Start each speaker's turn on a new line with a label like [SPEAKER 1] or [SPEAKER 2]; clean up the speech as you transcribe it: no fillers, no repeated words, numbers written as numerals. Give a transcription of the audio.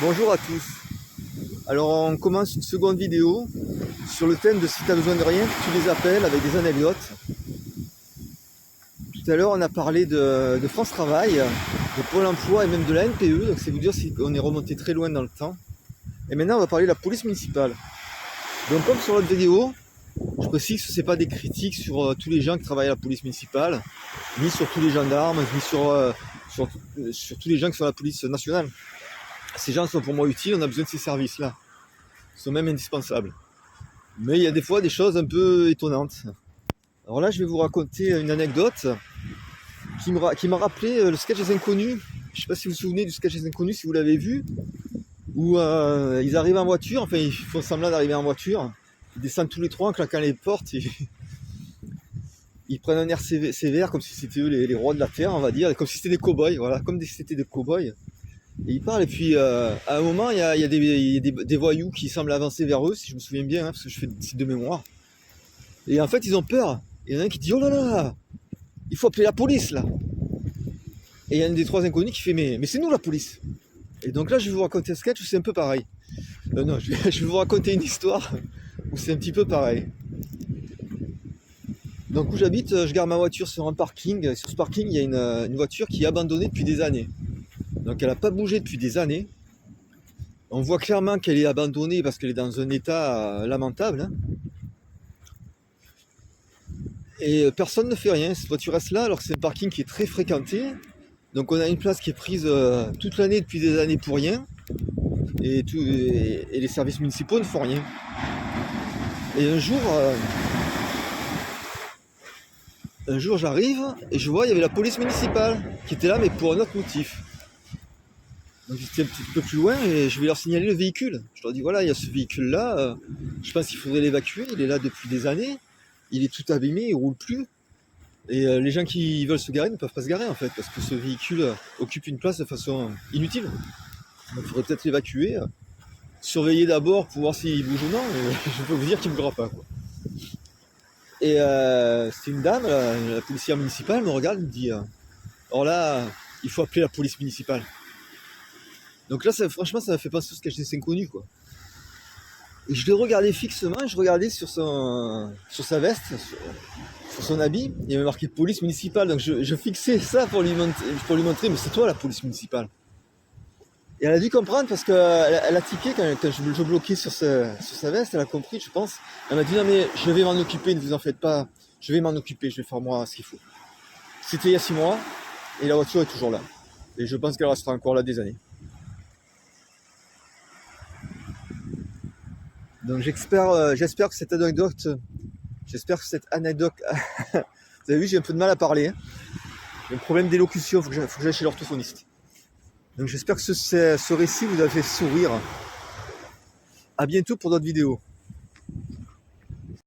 [SPEAKER 1] Bonjour à tous. Alors on commence une seconde vidéo sur le thème de si tu as besoin de rien, tu les appelles avec des anecdotes. Tout à l'heure on a parlé de France Travail, de Pôle Emploi et même de la NPE, donc c'est vous dire qu'on est remonté très loin dans le temps. Et maintenant on va parler de la police municipale. Donc comme sur l'autre vidéo, je précise que ce n'est pas des critiques sur tous les gens qui travaillent à la police municipale, ni sur tous les gendarmes, ni sur tous les gens qui sont à la police nationale. Ces gens sont pour moi utiles, on a besoin de ces services-là. Ils sont même indispensables. Mais il y a des fois des choses un peu étonnantes. Alors là, je vais vous raconter une anecdote qui m'a rappelé le sketch des Inconnus. Je ne sais pas si vous vous souvenez du sketch des Inconnus, si vous l'avez vu, où ils arrivent en voiture, enfin ils font semblant d'arriver en voiture, ils descendent tous les trois en claquant les portes, et ils prennent un air sévère comme si c'était eux les rois de la terre, on va dire, comme si c'était des cow-boys, voilà, comme si c'était des cow-boys. Et ils parlent, et puis à un moment, il y a des voyous qui semblent avancer vers eux, si je me souviens bien, hein, parce que je fais des sites de mémoire. Et en fait, ils ont peur. Il y en a un qui dit « Oh là là, il faut appeler la police, là !» Et il y a un des trois inconnus qui fait « Mais c'est nous, la police !» Et donc là, je vais vous raconter un sketch où c'est un peu pareil. Non, je vais vous raconter une histoire où c'est un petit peu pareil. Donc où j'habite, je garde ma voiture sur un parking. Sur ce parking, il y a une voiture qui est abandonnée depuis des années. Donc elle n'a pas bougé depuis des années. On voit clairement qu'elle est abandonnée parce qu'elle est dans un état lamentable. Hein. Et personne ne fait rien. Cette voiture reste là alors que c'est un parking qui est très fréquenté. Donc on a une place qui est prise toute l'année depuis des années pour rien. Et les services municipaux ne font rien. Et un jour j'arrive et je vois il y avait la police municipale qui était là mais pour un autre motif. Donc j'étais un petit peu plus loin et je vais leur signaler le véhicule. Je leur dis voilà, il y a ce véhicule là, je pense qu'il faudrait l'évacuer, il est là depuis des années, il est tout abîmé, il roule plus. Et les gens qui veulent se garer ne peuvent pas se garer en fait, parce que ce véhicule occupe une place de façon inutile. Donc il faudrait peut-être l'évacuer, surveiller d'abord pour voir s'il bouge ou non, mais je peux vous dire qu'il ne bougera pas, quoi. Et c'est une dame, la policière municipale, me regarde et me dit alors là, il faut appeler la police municipale. Donc là, franchement, ça m'a fait penser à ce sketch des Inconnus, quoi. Et je l'ai regardé fixement, je regardais sur sa veste, sur son habit, il y avait marqué police municipale, donc je fixais ça pour lui montrer, mais c'est toi la police municipale. Et elle a dû comprendre parce qu'elle a tiqué quand je bloquais sur sa veste, elle a compris, je pense. Elle m'a dit non mais je vais m'en occuper, ne vous en faites pas, je vais m'en occuper, je vais faire moi ce qu'il faut. C'était il y a 6 mois, et la voiture est toujours là. Et je pense qu'elle restera encore là des années. Donc j'espère que cette anecdote, vous avez vu, j'ai un peu de mal à parler, hein. J'ai un problème d'élocution, faut que j'aille chez l'orthophoniste. Donc j'espère que ce récit vous a fait sourire. À bientôt pour d'autres vidéos.